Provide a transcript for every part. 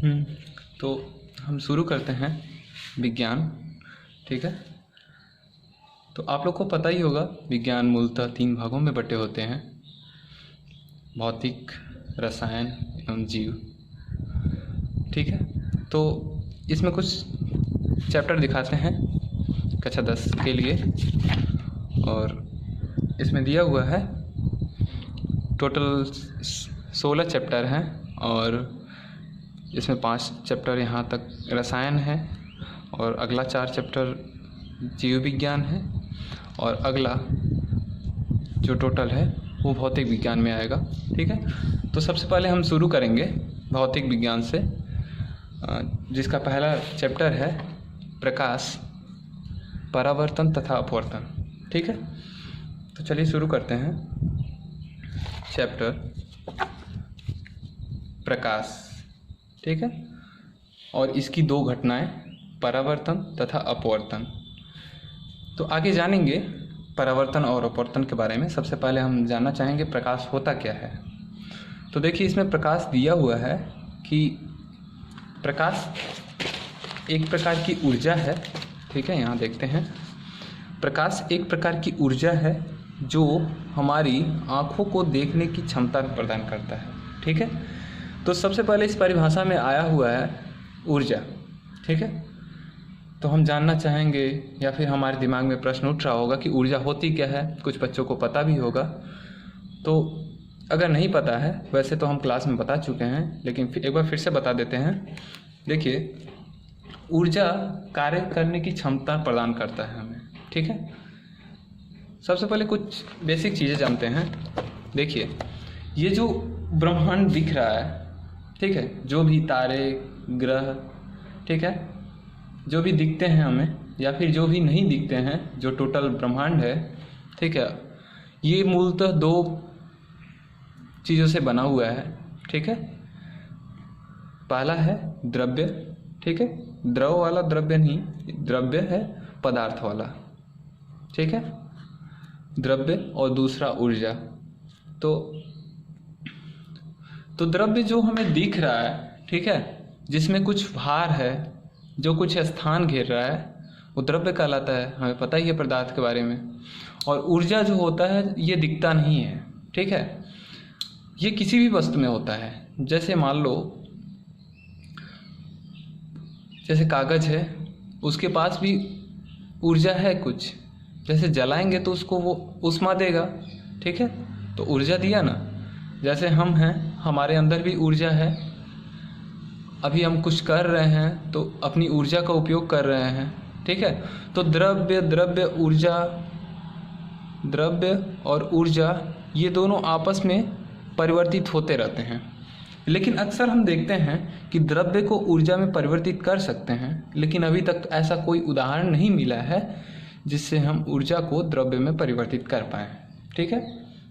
हम्म, तो हम शुरू करते हैं विज्ञान। ठीक है, तो आप लोग को पता ही होगा विज्ञान मूलतः 3 भागों में बटे होते हैं: भौतिक, रसायन एवं जीव। ठीक है, तो इसमें कुछ चैप्टर दिखाते हैं कक्षा 10 के लिए, और इसमें दिया हुआ है टोटल 16 चैप्टर हैं, और इसमें 5 चैप्टर यहाँ तक रसायन है, और अगला 4 चैप्टर जीव विज्ञान है, और अगला जो टोटल है वो भौतिक विज्ञान में आएगा। ठीक है, तो सबसे पहले हम शुरू करेंगे भौतिक विज्ञान से, जिसका पहला चैप्टर है प्रकाश, परावर्तन तथा अपवर्तन। ठीक है, तो चलिए शुरू करते हैं चैप्टर प्रकाश। ठीक है, और इसकी 2 घटनाएं, परावर्तन तथा अपवर्तन। तो आगे जानेंगे परावर्तन और अपवर्तन के बारे में। सबसे पहले हम जानना चाहेंगे प्रकाश होता क्या है। तो देखिए, इसमें प्रकाश दिया हुआ है कि प्रकाश एक प्रकार की ऊर्जा है। ठीक है, यहाँ देखते हैं, प्रकाश एक प्रकार की ऊर्जा है जो हमारी आँखों को देखने की क्षमता प्रदान करता है। ठीक है, तो सबसे पहले इस परिभाषा में आया हुआ है ऊर्जा। ठीक है, तो हम जानना चाहेंगे, या फिर हमारे दिमाग में प्रश्न उठ रहा होगा कि ऊर्जा होती क्या है। कुछ बच्चों को पता भी होगा, तो अगर नहीं पता है, वैसे तो हम क्लास में बता चुके हैं, लेकिन एक बार फिर से बता देते हैं। देखिए, ऊर्जा कार्य करने की क्षमता प्रदान करता है हमें। ठीक है, सबसे पहले कुछ बेसिक चीज़ें जानते हैं। देखिए, ये जो ब्रह्मांड दिख रहा है, ठीक है, जो भी तारे, ग्रह, ठीक है, जो भी दिखते हैं हमें, या फिर जो भी नहीं दिखते हैं, जो टोटल ब्रह्मांड है, ठीक है, ये मूलतः 2 चीज़ों से बना हुआ है। ठीक है, पहला है द्रव्य। ठीक है, द्रव वाला द्रव्य नहीं, द्रव्य है पदार्थ वाला। ठीक है, द्रव्य, और दूसरा ऊर्जा। तो द्रव्य जो हमें दिख रहा है, ठीक है, जिसमें कुछ भार है, जो कुछ स्थान घेर रहा है, वो द्रव्य कहलाता है। हमें पता ही है पदार्थ के बारे में। और ऊर्जा जो होता है, ये दिखता नहीं है। ठीक है, ये किसी भी वस्तु में होता है। जैसे मान लो, जैसे कागज है, उसके पास भी ऊर्जा है कुछ। जैसे जलाएंगे तो उसको वो ऊष्मा देगा। ठीक है, तो ऊर्जा दिया ना। जैसे हम हैं, हमारे अंदर भी ऊर्जा है। अभी हम कुछ कर रहे हैं तो अपनी ऊर्जा का उपयोग कर रहे हैं। ठीक है, तो द्रव्य ऊर्जा, द्रव्य और ऊर्जा, ये दोनों आपस में परिवर्तित होते रहते हैं। लेकिन अक्सर हम देखते हैं कि द्रव्य को ऊर्जा में परिवर्तित कर सकते हैं, लेकिन अभी तक ऐसा कोई उदाहरण नहीं मिला है जिससे हम ऊर्जा को द्रव्य में परिवर्तित कर पाएँ। ठीक है,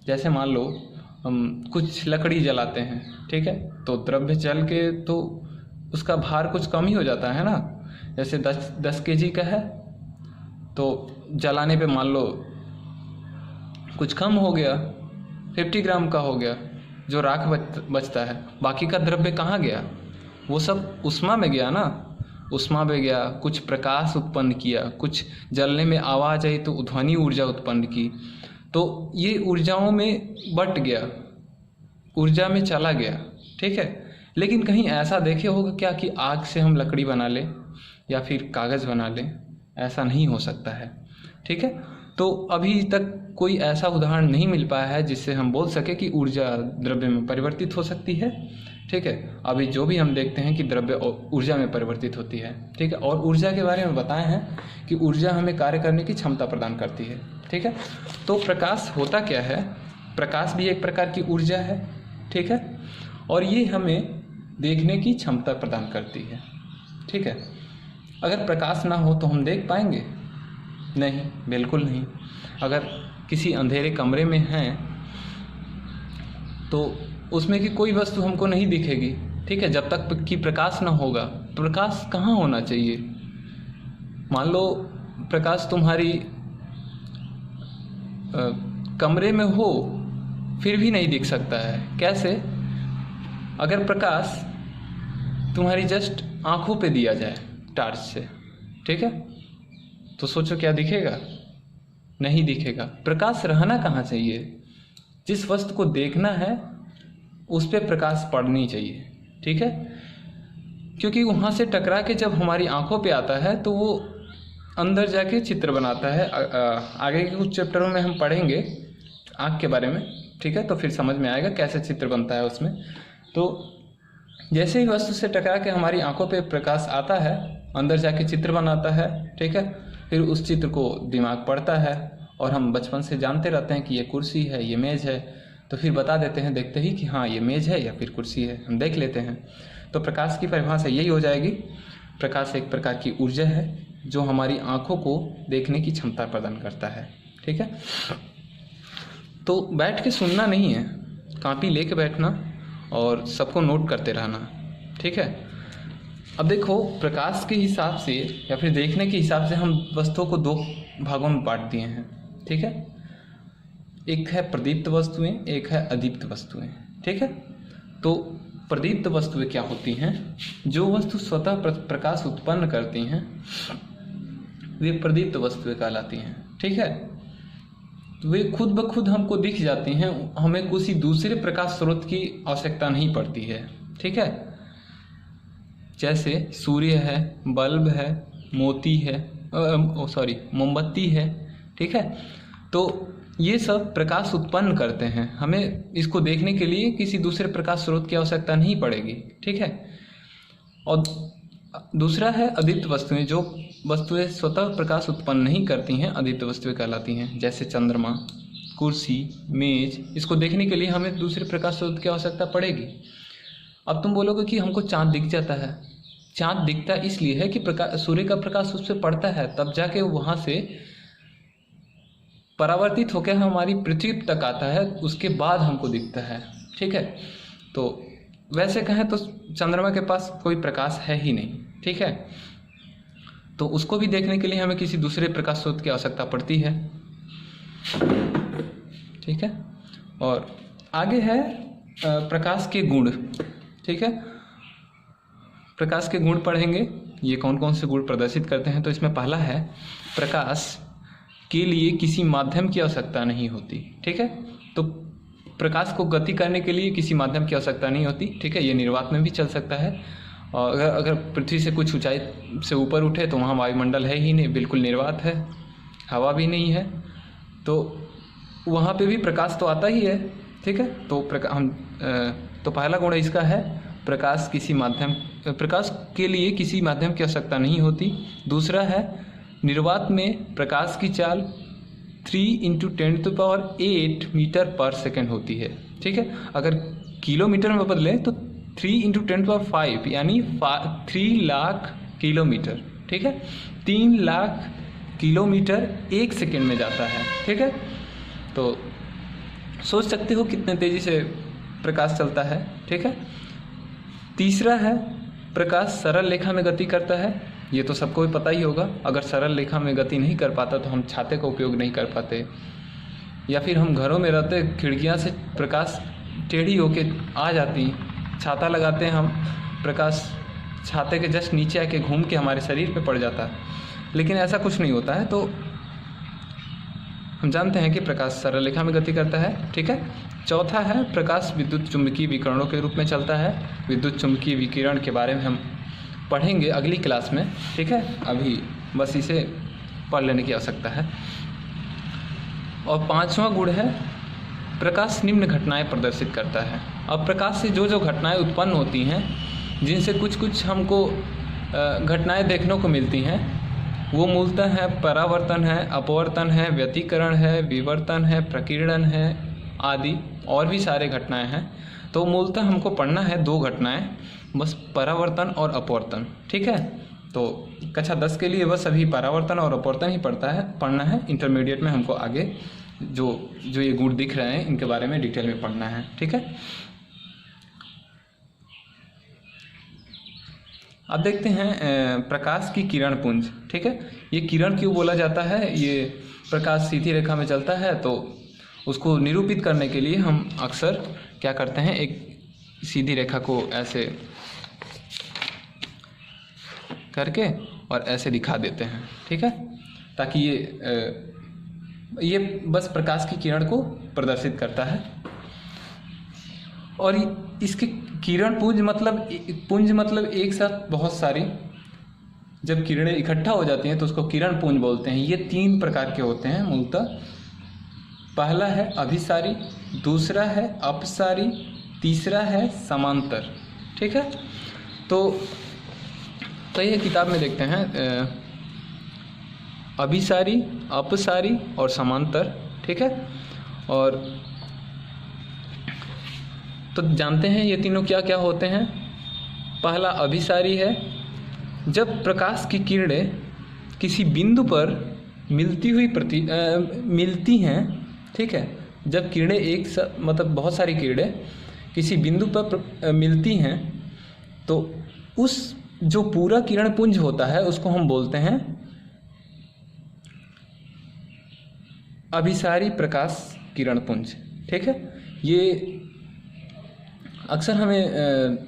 जैसे मान लो हम कुछ लकड़ी जलाते हैं, ठीक है, तो द्रव्य जल के तो उसका भार कुछ कम ही हो जाता है ना। जैसे 10 kg का है, तो जलाने पे मान लो कुछ कम हो गया, 50 ग्राम का हो गया, जो राख बचता है। बाकी का द्रव्य कहाँ गया? वो सब ऊष्मा में गया ना। ऊष्मा में गया, कुछ प्रकाश उत्पन्न किया, कुछ जलने में आवाज़ आई तो ध्वनि ऊर्जा उत्पन्न की, तो ये ऊर्जाओं में बट गया, ऊर्जा में चला गया। ठीक है, लेकिन कहीं ऐसा देखे होगा क्या कि आग से हम लकड़ी बना लें या फिर कागज़ बना लें? ऐसा नहीं हो सकता है। ठीक है, तो अभी तक कोई ऐसा उदाहरण नहीं मिल पाया है जिससे हम बोल सके कि ऊर्जा द्रव्य में परिवर्तित हो सकती है। ठीक है, अभी जो भी हम देखते हैं कि द्रव्य ऊर्जा में परिवर्तित होती है। ठीक है, और ऊर्जा के बारे में बताए हैं कि ऊर्जा हमें कार्य करने की क्षमता प्रदान करती है। ठीक है, तो प्रकाश होता क्या है? प्रकाश भी एक प्रकार की ऊर्जा है। ठीक है, और ये हमें देखने की क्षमता प्रदान करती है। ठीक है, अगर प्रकाश ना हो तो हम देख पाएंगे? नहीं, बिल्कुल नहीं। अगर किसी अंधेरे कमरे में हैं तो उसमें की कोई वस्तु हमको नहीं दिखेगी। ठीक है, जब तक कि प्रकाश ना होगा। प्रकाश कहाँ होना चाहिए? मान लो प्रकाश तुम्हारी कमरे में हो, फिर भी नहीं दिख सकता है। कैसे? अगर प्रकाश तुम्हारी जस्ट आंखों पे दिया जाए टार्च से, ठीक है, तो सोचो क्या दिखेगा? नहीं दिखेगा। प्रकाश रहना कहाँ चाहिए? जिस वस्तु को देखना है उस पे प्रकाश पड़नी चाहिए, ठीक है, क्योंकि वहाँ से टकरा के जब हमारी आंखों पे आता है तो वो अंदर जाके चित्र बनाता है। आगे के कुछ चैप्टरों में हम पढ़ेंगे आँख के बारे में, ठीक है, तो फिर समझ में आएगा कैसे चित्र बनता है उसमें। तो जैसे ही वस्तु से टकरा के हमारी आंखों पे प्रकाश आता है, अंदर जाके चित्र बनाता है, ठीक है, फिर उस चित्र को दिमाग पढ़ता है और हम बचपन से जानते रहते हैं कि ये कुर्सी है, ये मेज़ है, तो फिर बता देते हैं देखते ही कि हाँ ये मेज़ है या फिर कुर्सी है, हम देख लेते हैं। तो प्रकाश की परिभाषा यही हो जाएगी, प्रकाश एक प्रकार की ऊर्जा है जो हमारी आँखों को देखने की क्षमता प्रदान करता है, ठीक है। तो बैठ के सुनना नहीं है, कॉपी लेके बैठना और सबको नोट करते रहना, ठीक है। अब देखो, प्रकाश के हिसाब से या फिर देखने के हिसाब से हम वस्तुओं को दो भागों में बांट दिए हैं, ठीक है। एक है प्रदीप्त वस्तुएं, एक है अदीप्त वस्तुएं, ठीक है। तो प्रदीप्त वस्तुएं क्या होती हैं? जो वस्तु स्वतः प्रकाश उत्पन्न करती हैं वे प्रदीप्त वस्तुएं कहलाती हैं, ठीक है। वे खुद ब खुद हमको दिख जाती हैं, हमें किसी दूसरे प्रकाश स्रोत की आवश्यकता नहीं पड़ती है, ठीक है। जैसे सूर्य है, बल्ब है, मोती है, मोमबत्ती है, ठीक है। तो ये सब प्रकाश उत्पन्न करते हैं, हमें इसको देखने के लिए किसी दूसरे प्रकाश स्रोत की आवश्यकता नहीं पड़ेगी, ठीक है। और दूसरा है अदीप्त वस्तुएं, जो वस्तुएं स्वतः प्रकाश उत्पन्न नहीं करती हैं, अदीप्त वस्तुएं कहलाती हैं। जैसे चंद्रमा, कुर्सी, मेज, इसको देखने के लिए हमें दूसरे प्रकाश स्रोत की आवश्यकता पड़ेगी। अब तुम बोलोगे कि हमको चाँद दिख जाता है। चाँद दिखता इसलिए है कि सूर्य का प्रकाश उस पर पड़ता है, तब जाके वहाँ से परावर्तित होकर हमारी पृथ्वी तक आता है, उसके बाद हमको दिखता है, ठीक है। तो वैसे कहें तो चंद्रमा के पास कोई प्रकाश है ही नहीं, ठीक है। तो उसको भी देखने के लिए हमें किसी दूसरे प्रकाश स्रोत की आवश्यकता पड़ती है, ठीक है। और आगे है प्रकाश के गुण, ठीक है। प्रकाश के गुण पढ़ेंगे, ये कौन कौन से गुण प्रदर्शित करते हैं। तो इसमें पहला है, प्रकाश के लिए किसी माध्यम की आवश्यकता नहीं होती, ठीक है। तो प्रकाश को गति करने के लिए किसी माध्यम की आवश्यकता नहीं होती, ठीक है। ये निर्वात में भी चल सकता है, और अगर पृथ्वी से कुछ ऊंचाई से ऊपर उठे तो वहाँ वायुमंडल है ही नहीं, बिल्कुल निर्वात है, हवा भी नहीं है, तो वहाँ पे भी प्रकाश तो आता ही है, ठीक है। तो तो पहला गुण इसका है, प्रकाश के लिए किसी माध्यम की आवश्यकता नहीं होती। दूसरा है, निर्वात में प्रकाश की चाल 3 × 10⁸ मीटर पर सेकेंड होती है, ठीक है। अगर किलोमीटर में बदले तो 3 × 10⁵ यानी 3 लाख किलोमीटर, ठीक है। 3 लाख किलोमीटर 1 सेकेंड में जाता है, ठीक है। तो सोच सकते हो कितने तेज़ी से प्रकाश चलता है, ठीक है। तीसरा है, प्रकाश सरल रेखा में गति करता है। ये तो सबको भी पता ही होगा, अगर सरल रेखा में गति नहीं कर पाता तो हम छाते का उपयोग नहीं कर पाते, या फिर हम घरों में रहते, खिड़कियां से प्रकाश टेढ़ी होके आ जाती, छाता लगाते हैं हम, प्रकाश छाते के जस्ट नीचे आके घूम के हमारे शरीर पे पड़ जाता है, लेकिन ऐसा कुछ नहीं होता है। तो हम जानते हैं कि प्रकाश सरल रेखा में गति करता है, ठीक है। चौथा है, प्रकाश विद्युत चुम्बकीय विकिरणों के रूप में चलता है। विद्युत चुम्बकीय विकिरण के बारे में हम पढ़ेंगे अगली क्लास में, ठीक है। अभी बस इसे पढ़ लेने की आवश्यकता है। और पांचवां गुण है, प्रकाश निम्न घटनाएं प्रदर्शित करता है। अब प्रकाश से जो जो घटनाएं उत्पन्न होती हैं, जिनसे कुछ हमको घटनाएं देखने को मिलती हैं, वो मूलतः है परावर्तन है, अपवर्तन है, व्यतिकरण है, विवर्तन है, प्रकीर्णन है आदि, और भी सारे घटनाएं हैं। तो मूलतः हमको पढ़ना है 2 घटनाएं, बस परावर्तन और अपवर्तन, ठीक है। तो कक्षा 10 के लिए बस अभी परावर्तन और अपवर्तन ही पढ़ना है। इंटरमीडिएट में हमको आगे जो ये गुण दिख रहे हैं इनके बारे में डिटेल में पढ़ना है, ठीक है। अब देखते हैं प्रकाश की किरण पुंज, ठीक है। ये किरण क्यों बोला जाता है? ये प्रकाश सीधी रेखा में चलता है, तो उसको निरूपित करने के लिए हम अक्सर क्या करते हैं, एक सीधी रेखा को ऐसे करके और ऐसे दिखा देते हैं, ठीक है, ताकि ये बस प्रकाश की किरण को प्रदर्शित करता है। और इसके किरण पुंज मतलब एक साथ बहुत सारी जब किरणें इकट्ठा हो जाती हैं तो उसको किरण पुंज बोलते हैं। ये 3 प्रकार के होते हैं मूलतः। पहला है अभिसारी, दूसरा है अपसारी, तीसरा है समांतर, ठीक है। तो ये किताब में देखते हैं अभिसारी, अपसारी और समांतर, ठीक है। और तो जानते हैं ये तीनों क्या क्या होते हैं। पहला अभिसारी है, जब प्रकाश की किरणें किसी बिंदु पर मिलती हैं, ठीक है। जब किरणें बहुत सारी किरणें किसी बिंदु पर मिलती हैं तो उस जो पूरा किरण पुंज होता है उसको हम बोलते हैं अभिसारी प्रकाश किरण पुंज, ठीक है। ये अक्सर हमें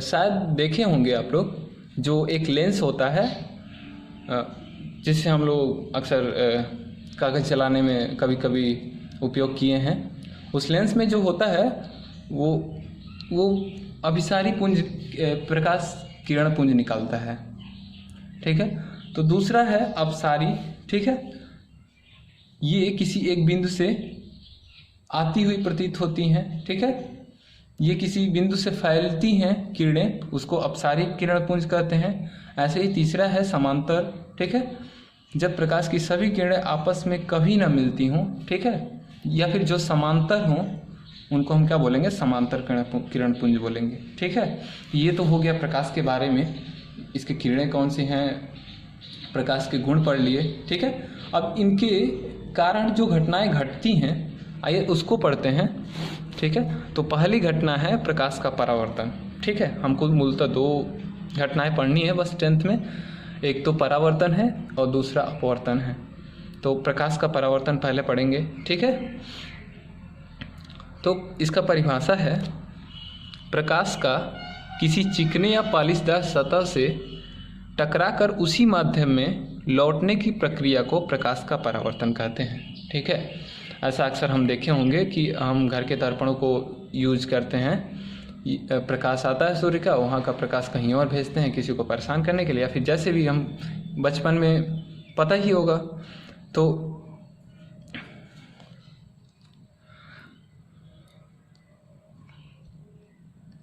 शायद देखे होंगे आप लोग, जो एक लेंस होता है जिससे हम लोग अक्सर कागज़ चलाने में कभी कभी उपयोग किए हैं। उस लेंस में जो होता है वो अभिसारी पुंज प्रकाश किरण पुंज निकालता है, ठीक है। तो दूसरा है अपसारी, ठीक है। ये किसी एक बिंदु से आती हुई प्रतीत होती हैं, ठीक है। ये किसी बिंदु से फैलती हैं किरणें, उसको अपसारी किरण पुंज कहते हैं। ऐसे ही तीसरा है समांतर, ठीक है। जब प्रकाश की सभी किरणें आपस में कभी ना मिलती हों, ठीक है, या फिर जो समांतर हों उनको हम क्या बोलेंगे, समांतर किरण पुंज बोलेंगे, ठीक है। ये तो हो गया प्रकाश के बारे में, इसके किरणें कौन सी हैं, प्रकाश के गुण पढ़ लिए, ठीक है। अब इनके कारण जो घटनाएं घटती हैं आइए उसको पढ़ते हैं, ठीक है। तो पहली घटना है प्रकाश का परावर्तन, ठीक है। हमको मूलतः 2 घटनाएं पढ़नी है बस 10th में, एक तो परावर्तन है और दूसरा अपवर्तन है। तो प्रकाश का परावर्तन पहले पढ़ेंगे, ठीक है। तो इसका परिभाषा है, प्रकाश का किसी चिकने या पालिशदार सतह से टकराकर उसी माध्यम में लौटने की प्रक्रिया को प्रकाश का परावर्तन कहते हैं, ठीक है। ऐसा अक्सर हम देखे होंगे कि हम घर के दर्पणों को यूज करते हैं, प्रकाश आता है सूर्य का, वहाँ का प्रकाश कहीं और भेजते हैं किसी को परेशान करने के लिए, या फिर जैसे भी हम बचपन में पता ही होगा। तो